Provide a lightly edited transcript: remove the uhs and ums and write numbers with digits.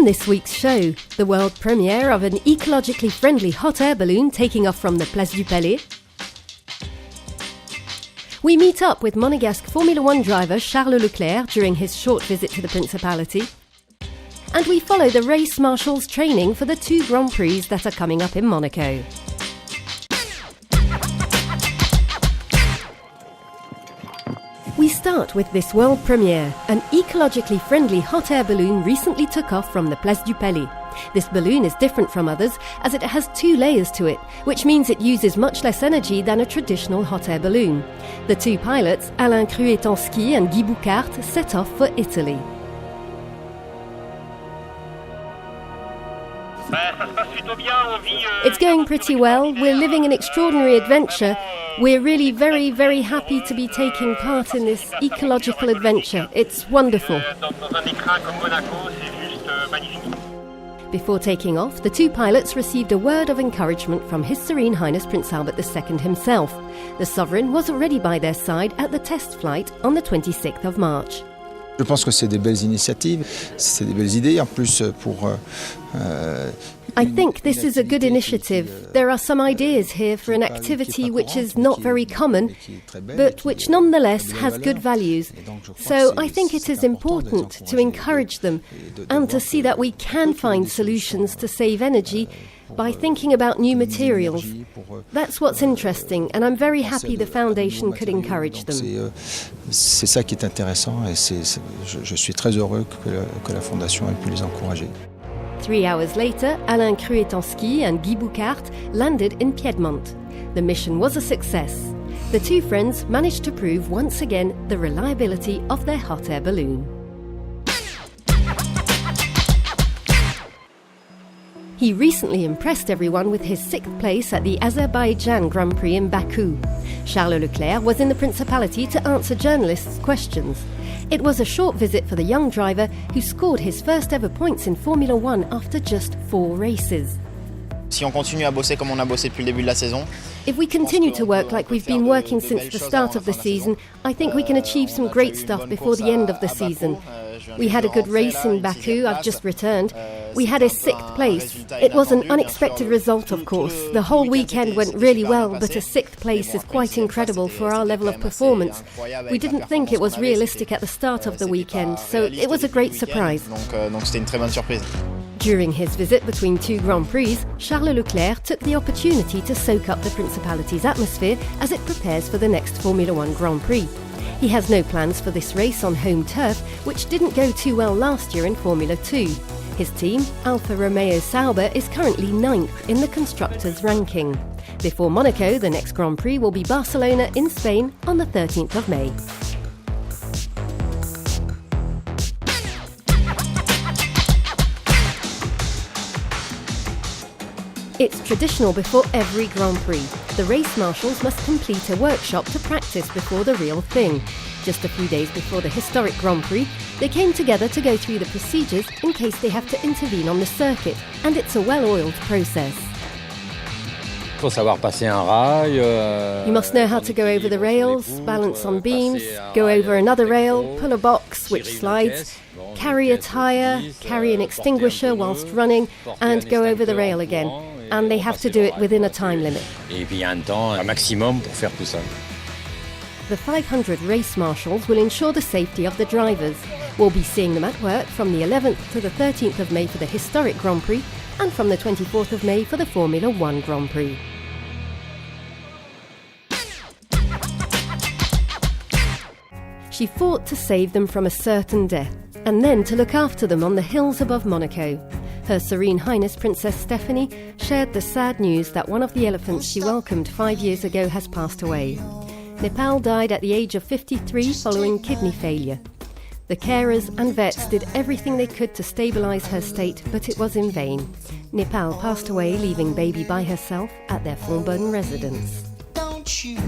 In this week's show, the world premiere of an ecologically friendly hot air balloon taking off from the Place du Palais. We meet up with Monégasque Formula 1 driver Charles Leclerc during his short visit to the Principality. And we follow the race marshals training for the 2 Grand Prix that are coming up in Monaco. We start with this world premiere. An ecologically friendly hot air balloon recently took off from the Place du Palais. This balloon is different from others as it has 2 layers to it, which means it uses much less energy than a traditional hot air balloon. The 2 pilots, Alain Cruet-Tanski and Guy Bouckaert, set off for Italy. It's going pretty well. We're living an extraordinary adventure. We're really very, very happy to be taking part in this ecological adventure. It's wonderful. Before taking off, the 2 pilots received a word of encouragement from His Serene Highness Prince Albert II himself. The sovereign was already by their side at the test flight on the 26th of March. Je pense que c'est des belles initiatives, c'est des belles idées en plus pour. I think this is a good initiative. There are some ideas here for an activity which is not very common, but which nonetheless has good values. So I think it is important to encourage them and to see that we can find solutions to save energy by thinking about new materials. That's what's interesting, and I'm very happy the Foundation could encourage them. C'est ça qui est intéressant, et je suis très heureux que la Fondation ait pu les encourager. 3 hours later, Alain Cruet-Tanski and Guy Bouckaert landed in Piedmont. The mission was a success. The 2 friends managed to prove once again the reliability of their hot air balloon. He recently impressed everyone with his 6th place at the Azerbaijan Grand Prix in Baku. Charles Leclerc was in the Principality to answer journalists' questions. It was a short visit for the young driver who scored his first ever points in Formula 1 after just 4 races. Si on continue à bosser comme on a bossé depuis le début de la saison, if we continue to work like we've been working since the start of the season, I think we can achieve some great stuff before the end of the season. We had a good race in Baku, I've just returned. We had a 6th place. It was an unexpected result, of course. The whole weekend went really well, but a 6th place is quite incredible for our level of performance. We didn't think it was realistic at the start of the weekend, so it was a great surprise. Donc c'était une très bonne surprise. During his visit between 2 Grand Prix, Charles Leclerc took the opportunity to soak up the Principality's atmosphere as it prepares for the next Formula 1 Grand Prix. He has no plans for this race on home turf, which didn't go too well last year in Formula 2. His team, Alfa Romeo Sauber, is currently 9th in the constructors' ranking. Before Monaco, the next Grand Prix will be Barcelona in Spain on the 13th of May. It's traditional before every Grand Prix. The race marshals must complete a workshop to practice before the real thing. Just a few days before the historic Grand Prix, they came together to go through the procedures in case they have to intervene on the circuit, and it's a well-oiled process. Faut savoir passer un rail. You must know how to go over the rails, balance on beams, go over another rail, pull a box which slides, carry a tyre, carry an extinguisher whilst running, and go over the rail again. And they have to do it within a time limit. Et puis il y a un temps un maximum pour faire tout ça. The 500 race marshals will ensure the safety of the drivers. We'll be seeing them at work from the 11th to the 13th of May for the historic Grand Prix and from the 24th of May for the Formula 1 Grand Prix. She fought to save them from a certain death and then to look after them on the hills above Monaco. Her Serene Highness Princess Stephanie shared the sad news that one of the elephants she welcomed 5 years ago has passed away. Nepal died at the age of 53 following kidney failure. The carers and vets did everything they could to stabilise her state, but it was in vain. Nepal passed away, leaving baby by herself at their Fontainebleau residence. Don't you